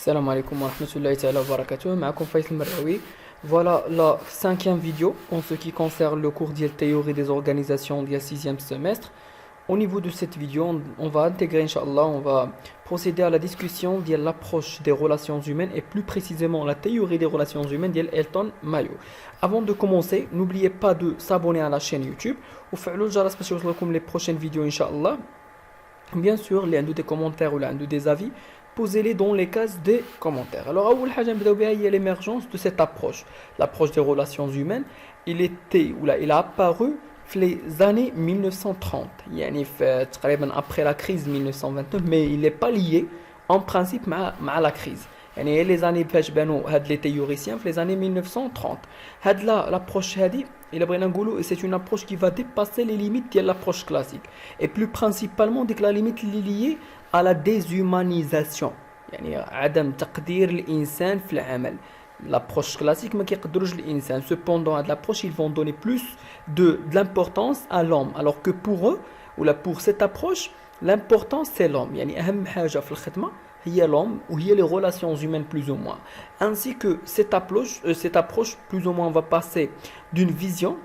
Salam alaikum wa rahmatullahi ta'ala wa barakatuh. Ma'akoum Faisal Merraoui. Voilà la cinquième vidéo en ce qui concerne le cours de théorie des organisations du sixième semestre. Au niveau de cette vidéo, on va intégrer, Inch'Allah, on va procéder à la discussion de l'approche des relations humaines et plus précisément la théorie des relations humaines de Elton Mayo. Avant de commencer, n'oubliez pas de s'abonner à la chaîne YouTube ou faire le jaras pour que les prochaines vidéos, Inch'Allah. Bien sûr, il y a des commentaires ou des avis, posez-les dans les cases des commentaires. Alors, il y a l'émergence de cette approche. L'approche des relations humaines, il a apparu dans les années 1930, après la crise 1929, mais il n'est pas lié en principe à la crise. Les années les théoriciens, les années 1930. L'approche c'est une approche qui va dépasser les limites de l'approche classique. Et plus principalement, la limite liée à la déshumanisation. عدم تقدير الإنسان في العمل. L'approche classique ما كيقدروش الإنسان. Cependant, à l'approche, ils vont donner plus de l'importance à l'homme. Alors que pour eux, pour cette approche, l'importance c'est l'homme. أهم حاجة في الخدمة هي l'homme ou il y a les relations humaines plus ou moins. Ainsi que cette approche plus ou moins va passer d'une vision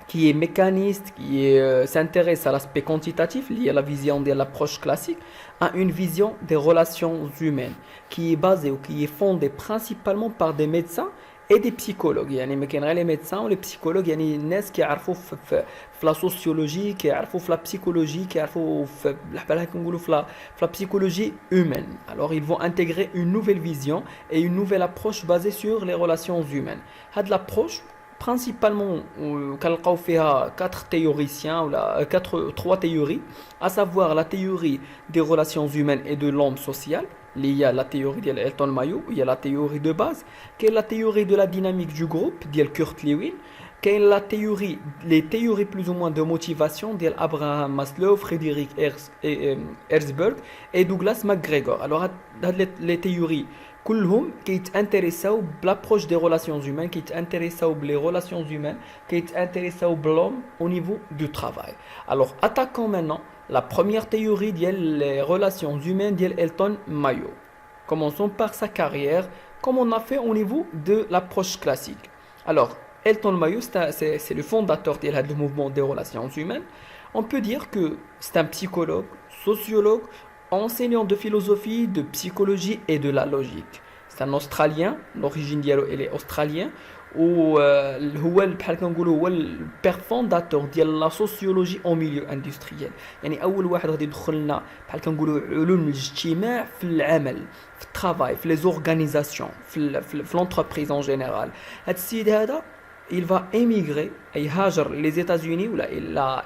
qui est mécaniste, qui s'intéresse à l'aspect quantitatif, lié à la vision de l'approche classique, à une vision des relations humaines, qui est basée ou qui est fondée principalement par des médecins et des psychologues. Les médecins ou les psychologues, il y a des gens qui savent la sociologie, qui savent la psychologie, qui savent la psychologie humaine. Alors ils vont intégrer une nouvelle vision et une nouvelle approche basée sur les relations humaines. Cette approche, principalement, كنلقاو فيها 4 théoriciens ou 3 théories, à savoir la théorie des relations humaines et de l'homme social. Il y a la théorie de Elton Mayo, il y a la théorie de base, qui est la théorie de la dynamique du groupe, de Kurt Lewin, qui est les théories plus ou moins de motivation d'Abraham Maslow, Frédéric Herzberg et Douglas McGregor. Alors, les théories, كلهم كيتانتريساو بالابروش دي ريلاسيون هيومان كيتانتريساو بلي ريلاسيون هيومان كيتانتريساو بلوم au niveau du travail. Alors attaquons maintenant la première théorie des relations humaines d'Elton Mayo. Commençons par sa carrière comme on a fait au niveau de l'approche classique. Alors Elton Mayo c'est le fondateur du mouvement des relations humaines. On peut dire que c'est un psychologue, sociologue, enseignant de philosophie, de psychologie et de la logique. C'est un Australien, l'origine ديالو elle est australien وهو بحال كنقولوا هو البير فونداتور ديال لا سوسيولوجي او ميليو اندستريال. اول واحد غادي يدخل لنا بحال كنقولوا علوم الاجتماع في العمل، في الترافاي، في لي زورغانيزاسيون، في لونتربريز ان جينيرال. هذا السيد هذا il va émigrer et هاجر les États-Unis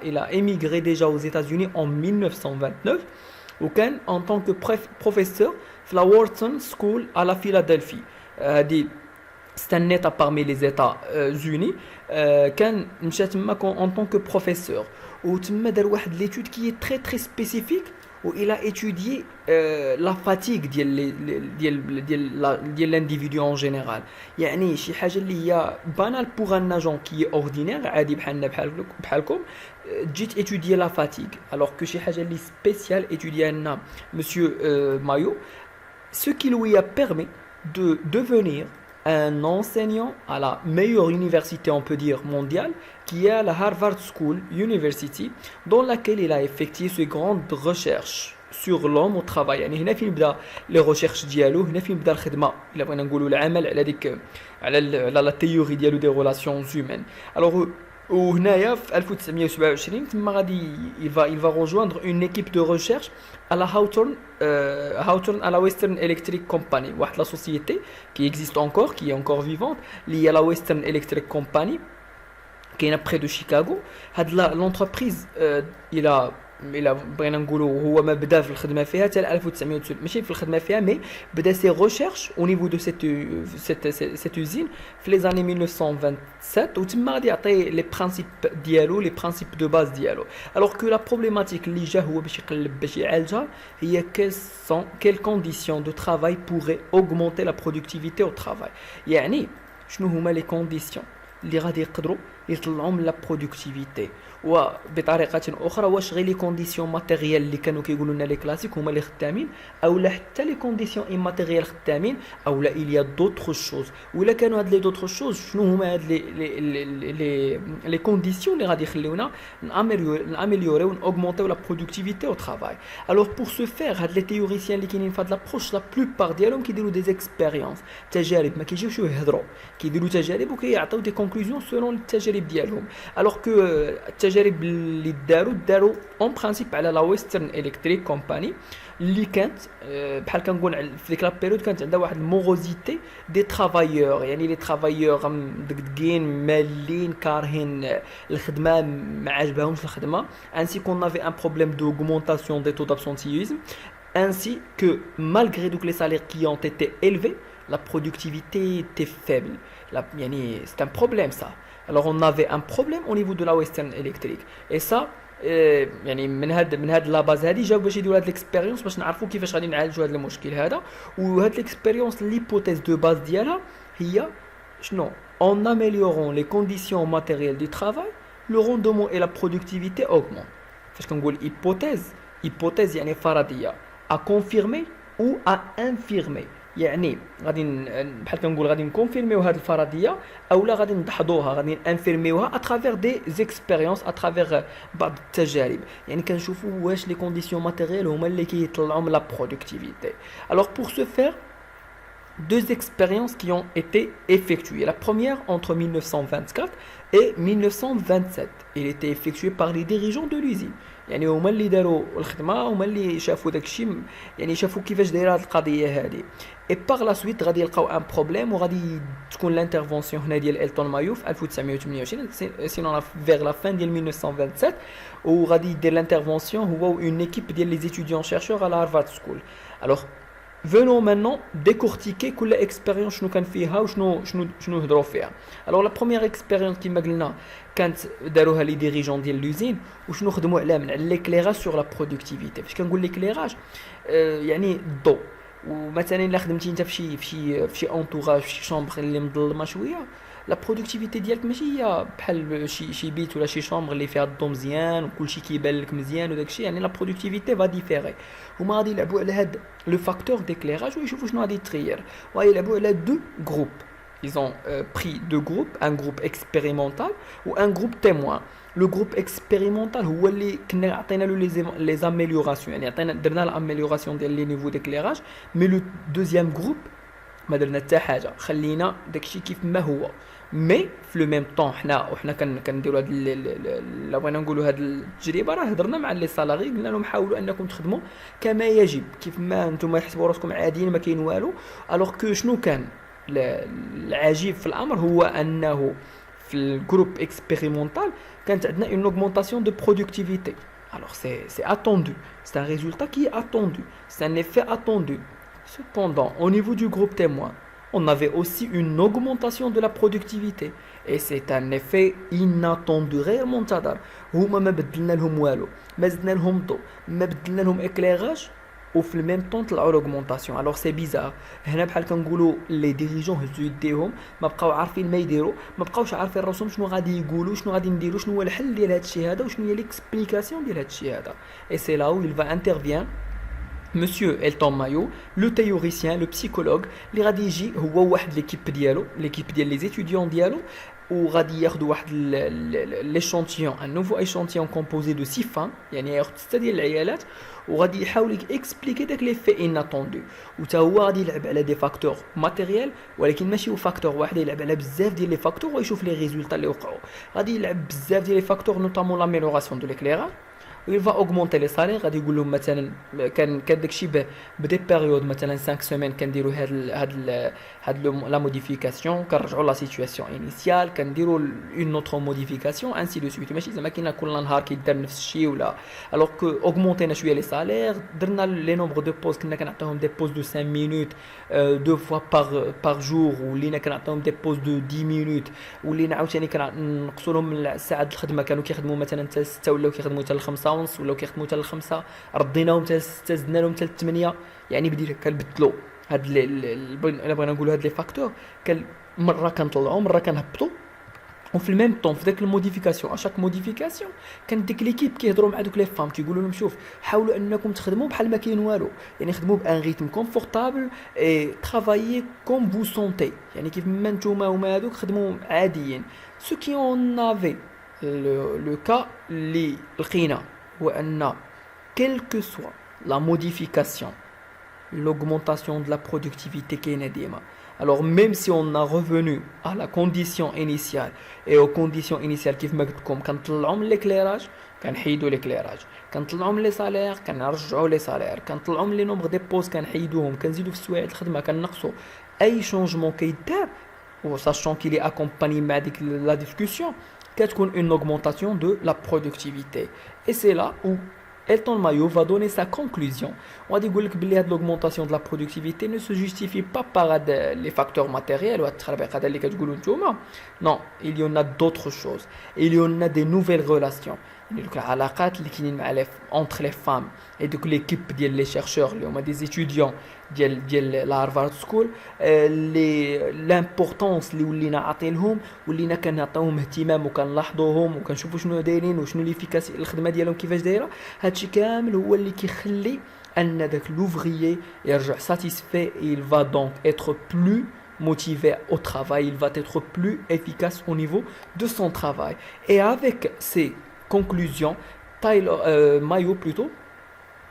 il a émigré déjà aux États-Unis en 1929 وكان en tant que professeur في la Wharton School à la Philadelphie. C'est un état parmi les États-Unis. كان مشى تما en tant que professeur وتما دار واحد l'étude qui est très très spécifique où il a étudié la fatigue ديال l'individu en général. يعني شي حاجه اللي هي banal pour un agent qui est ordinaire عادي بحالكم جيت étudier la fatigue alors que شي حاجه اللي spécial étudier لنا monsieur Mayo, ce qui lui a permis de devenir un enseignant à la meilleure université, on peut dire, mondiale, qui est la Harvard School University, dans laquelle il a effectué ses grandes recherches sur l'homme au travail. يعني هنا فين بدا les recherches ديالو، هنا فين بدا الخدمة، إلا بغينا نقولوا العمل على ديك على la théorie ديالو des relations humaines. Alors وهنايا في 1927 تما غادي il va rejoindre une équipe de recherche à la Hawthorne à la Western Electric Company, واحد la société qui existe encore, qui est encore vivante, liée à la Western Electric Company qui est près de Chicago. هاد l'entreprise il a بغينا نقولوا هو ما بدا في الخدمه فيها حتى 1909 ماشي في الخدمه فيها مي بدا سي ريشيرش au niveau de cette usine في les années 1927 وتما غادي يعطي لي برينسيپ ديالو لي برينسيپ دو باز ديالو. alors que la problématique اللي جا هو باش يقلب باش يعالجها هي quelles conditions de travail pourraient augmenter la productivité au travail. يعني شنو هما les conditions اللي غادي يقدروا يطلعوا من لا برودكتيفيتي. وبطريقه اخرى واش غير لي كونديسيون ماتيريال اللي كانوا كيقولوا لنا لي كلاسيك هما اللي خدامين، او لا حتى لي كونديسيون ايماتيريال خدامين، او لا il y a d'autres choses. ولا كانوا هاد لي d'autres choses شنو هما هاد لي كونديسيون اللي غادي يخليونا ناميليوريو ونأوغمونتيو لا برودكتيفيتي او ترافاي. الوغ بور سو فير هاد لي تيوريسيان اللي كاينين في هاد لابروش لا بلوبار ديالهم كيديروا دي اكسبيريونس، تجارب، ما كيجيوش يهضروا، كيديروا تجارب وكيعطيو دي كونكلوزيون سولون التجارب ديالهم. الوغ كو التجارب اللي داروا اون برانسيپ على لا ويسترن الكتريك كومباني اللي كانت بحال كنقول في ديك لا بيريود كانت عندها واحد الموغوزيتي دي ترافايور، يعني لي ترافايور مدقدقين مالين كارهين الخدمه، ما عجبهمش الخدمه، ainsi qu'on avait un problème d'augmentation des taux d'absentéisme, ainsi que malgré donc les salaires qui ont été élevés, la productivité était faible. Yani, c'est un problème ça. Alors on avait un problème au niveau de la Western Electric, et ça يعني من هاد لا باز هادي جاو باش يديروا هاد ليكسبيريونس باش نعرفوا كيفاش غادي نعالجوا هاد المشكل هذا. وهاد ليكسبيريونس ليبوثيز دو باز ديالها هي شنو؟ en améliorant les conditions matérielles du travail, le rendement et la productivité augmentent. فاش كنقول hypothèse يعني فرضيه à confirmer ou à infirmer، يعني غادي بحال كنقول غادي نكونفيرميو هذه الفرضيه اولا غادي نضحضوها، غادي انفيرميوها اترافير دي زيكسبيريونس، اترافير بعض التجارب، يعني كنشوفوا واش لي كونديسيون ماتيريال هما اللي كيطلعوا من لا برودكتيفيتي. alors pour ce faire deux expériences qui ont été effectuées. La première entre 1924 et 1927. Elle était effectuée par les dirigeants de l'usine. يعني هما اللي داروا الخدمه، هما اللي شافوا داكشي، يعني شافوا كيفاش دايره هذه القضيه هذه. اي باغ لا سويت غادي يلقاو ان بروبليم وغادي تكون لانترفونسيون هنا ديال إلتون مايو في 1928 سينون فيغ لا فان ديال 1927، وغادي يدير لانترفونسيون هو اون ايكيب ديال لي ستوديون شيرشور على هارفارد سكول. الوغ venons maintenant décortiquer كل expérience شنو كان فيها وشنو هضروا فيها. alors la première expérience كما قلنا كانت داروها لي ديريجون ديال لوزين، وشنو خدموا على من على ليكليراج سور لا برودكتيفيتي. فاش كنقول ليكليراج يعني الضوء، ومثلا الا خدمتي انت في شي انطوراج في شي شومبر اللي مظلمه شويه، لا برودكتيفيتي ديالك ماشي هي بحال شي بيت ولا شي شومبر اللي فيها الضو مزيان وكلشي كيبان لك مزيان وداكشي، يعني لا برودكتيفيتي فا ديفيري. هما غادي يلعبوا على هاد لو فاكتور ديكليراج ويشوفوا شنو غادي يتغير، وغيلعبوا على دو جروب. Ils ont pris deux groupes, un groupe expérimental ou un groupe témoin. Le groupe expérimental هو اللي كنا عطينا له les améliorations، يعني عطينا درنا l'amélioration ديال لي نيفو d'éclairage، mais le deuxième groupe ما درنا حتى حاجه، خلينا داكشي كيف ما هو. مي في لو ميم طون حنا كنديروا هاد لا بغينا نقولوا هاد التجربه، راه هضرنا مع لي سالاري قلنا لهم حاولوا انكم تخدموا كما يجب، كيف ما انتم يحسبوا راسكم عاديين ما كاين والو. الوغ كو شنو كان العجيب في الامر هو انه في الجروب اكسبيريمونتال كانت عندنا اون اوغمونطاسيون دو برودكتيفيتي. alors c'est attendu, c'est un résultat qui est attendu, c'est un effet attendu. Cependant, au niveau du groupe témoin, on avait aussi une augmentation de la productivité, et c'est un effet inattendu. réellement تقدر هما ما بدلنا لهم والو، ما زدنا لهم ضوء، ما بدلنا لهم éclairage، وفي الميم طون طلعوا لوغمونطاسيون. الوغ سي بيزار هنا بحال كنقولوا لي ديريجون هزوا يديهم ما بقاو عارفين ما يديروا، ما بقاوش عارفين راسهم شنو غادي يقولوا، شنو غادي نديروا، شنو هو الحل ديال هذا الشيء هذا، وشنو هي ليكسبليكاسيون ديال هذا الشيء هذا. اي سي لا où il va intervient Monsieur Elton Mayo, le théoricien, le psychologue, اللي غادي يجي هو واحد ليكيب ديالو، ليكيب ديال لي زيتيديون ديالو، وغادي ياخذوا واحد ليشونتيون، ان نوفو ايشونتيون كومبوزي دو 6 فان، يعني ياخذ 6 ديال العيالات، وغادي يحاول اكسبليكي داك لي في اناتوندو، وتا هو غادي يلعب على دي فاكتور ماتيريال، ولكن ماشي هو فاكتور واحد، يلعب على بزاف ديال لي فاكتور ويشوف لي ريزولطا اللي وقعوا. غادي يلعب بزاف ديال لي فاكتور نوتامون لاميلوراسيون دو ليكليراج، il va augmenter les salaires. غادي يقول لهم مثلا كان داكشي بدي بيريود مثلا 5 سيمين كنديروا هاد لا موديفيكاسيون، كنرجعوا لا سيتوياسيون انيسيال، كنديروا اون نوتر موديفيكاسيون انسي دو سويت، ماشي زعما كاين كل نهار كيدار نفس الشيء ولا. الوغ كو اوغمونتينا شويه لي سالير، درنا لي نومبر دو بوز، كنا كنعطيهم دي بوز دو 5 مينوت دو فوا باغ جور، ولينا كنعطيهم دي بوز دو 10 مينوت، ولينا عاوتاني كنقصوا لهم الساعات الخدمه، كانوا كيخدموا مثلا حتى 6 ولاو كيخدموا حتى 5 ونص، ولاو كيخدموا حتى 5، رديناهم حتى 6، زدنا لهم حتى 8، يعني بدينا كنبدلوا هاد الا بغينا نقولوا هاد لي فاكتور، مره كنطلعوا مره كنهبطوا، وفي الميم طون في ذاك الموديفيكاسيون اشاك موديفيكاسيون كان ديك ليكيب كيهضروا مع دوك لي فام تيقولوا لهم شوف حاولوا انكم تخدموا بحال ما كاين والو يعني خدموا بان ريتم كونفورتابل اي ترافايي كوم فو سونتي يعني كيف ما نتوما هما هذوك خدموا عاديين سو كي اون افي لو كا اللي لقينا هو ان quelle que soit la modification l'augmentation de la productivité كاينه ديما. Alors même si on a revenu à la condition initiale et aux conditions initiales كيف ما قلت لكم كنطلعوا من l'éclairage كنحيدوا l'éclairage كنطلعوا من لي صالير كنرجعوا لي صالير كنطلعوا من لي نومبر دي بوز كنحيدوهم كنزيدوا في سوايع الخدمه كنقصوا اي شونجمون كيدار و sachant qu'il est accompagné مع ديك la discussion كتكون une augmentation de la productivité et c'est là où Elton Mayo va donner sa conclusion. On va dire que l'augmentation de la productivité ne se justifie pas par les facteurs matériels. Non, il y en a d'autres choses. Il y en a des nouvelles relations. Entre les femmes et donc l'équipe des chercheurs, des étudiants de la Harvard School, l'importance اللي نعطيلهم واللي كنعطيوهم اهتمام وكنلاحظوهم وكنشوفوا شنو دايرين وشنو ليفيكاسي الخدمه ديالهم كيفاش دايره هادشي كامل هو اللي كيخلي ان داك l'ouvrier يرجع satisfait et il va donc être plus motivé au travail, il va être plus efficace au niveau de son travail. Et avec ces conclusions, Mayo plutôt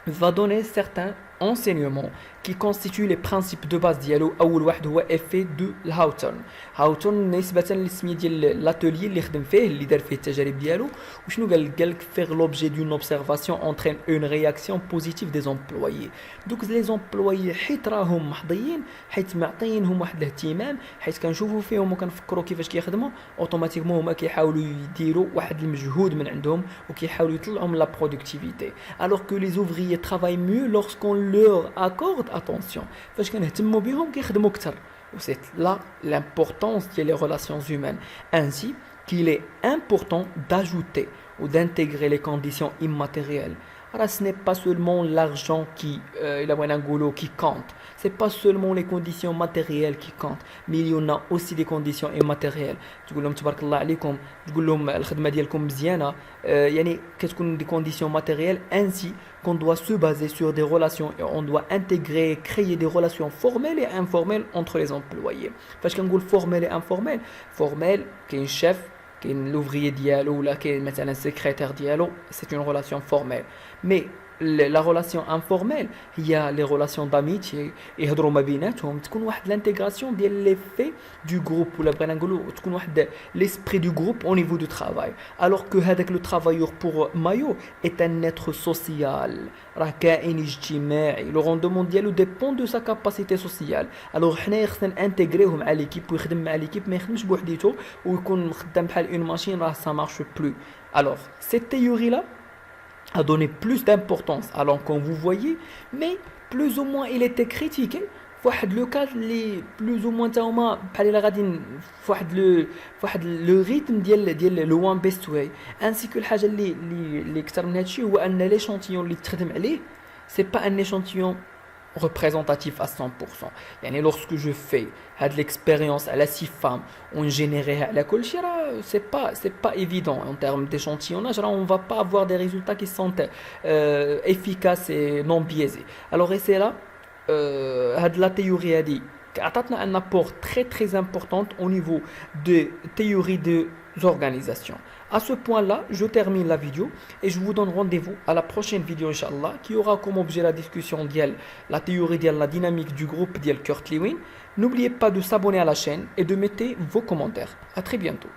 va donner certains enseignements qui constituent les principes de base ديالو. اول واحد هو effet de Hawthorne. Hawthorne نسبة للسمية ديال l'atelier اللي خدم فيه اللي دار فيه التجارب ديالو وشنو قال faire l'objet d'une observation entraîne une réaction positive des employés. دوك les employés حيت راهم محظيين حيت معطينهم واحد الاهتمام حيت كنشوفوا فيهم وكنفكروا كيفاش كيخدموا اوتوماتيكمون هما كيحاولوا يديروا واحد المجهود من عندهم وكيحاولوا يطلعوا من la productivité. Alors que les ouvriers travaillent mieux lorsqu'on leur accorde attention. فاش كنهتموا بهم كيخدموا اكثر. C'est là l'importance des relations humaines. Ainsi qu'il est important d'ajouter ou d'intégrer les conditions immatérielles. Alors, ce n'est pas seulement l'argent qui compte. Ce n'est pas seulement les conditions matérielles qui comptent, mais il y en a aussi des conditions immatérielles. تقول لهم تبارك الله عليكم تقول لهم الخدمة ديالكم مزيانة يعني كتكون des conditions matérielles ainsi qu'on doit se baser sur des relations et on doit intégrer créer des relations formelles et informelles entre les employés. فاش كنقول formel et informel formel كاين chef كاين l'ouvrier ديالو ولا كاين مثلا secrétaire ديالو c'est une relation formelle mais la relation informelle هي les relations d'amitié يهضروا ما بيناتهم تكون واحد l'intégration ديال l'effet du groupe ولا بغينا نقولوا تكون واحد l'esprit du groupe au niveau du travail alors que هذاك le travailleur pour Mayo est un être social راه كائن اجتماعي le rendement ديالو dépend de sa capacité sociale alors حنا خصنا نانتيغريوه مع ليكيب ويخدم مع ليكيب ما يخدمش بوحديته ويكون خدام بحال une machine راه ça marche plus alors cette théorie là a donné plus d'importance à l'an qu'on vous voyez mais plus ou moins il était critiqué فواحد لو كاد اللي بلوز او موان تا هما بحال الا غادي فواحد لو ريتم ديال لو وان بيست واي انسي كو الحاجه اللي اكثر من هادشي هو ان ليشانتيون اللي تخدم عليه سي با ان échantillon représentatif à 100%. يعني lorsque je fais هاد l'expérience à la 6 femmes on génère على كل شيء راه c'est pas évident en termes d'échantillonnage راه on va pas avoir des résultats qui sont efficaces et non biaisés. Alors et c'est là هاد la théorie هادي عطاتنا un apport très très important au niveau de théorie des organisations. À ce point-là, je termine la vidéo et je vous donne rendez-vous à la prochaine vidéo, Inch'Allah, qui aura comme objet la discussion de la théorie de la dynamique du groupe de Kurt Lewin. N'oubliez pas de s'abonner à la chaîne et de mettre vos commentaires. À très bientôt.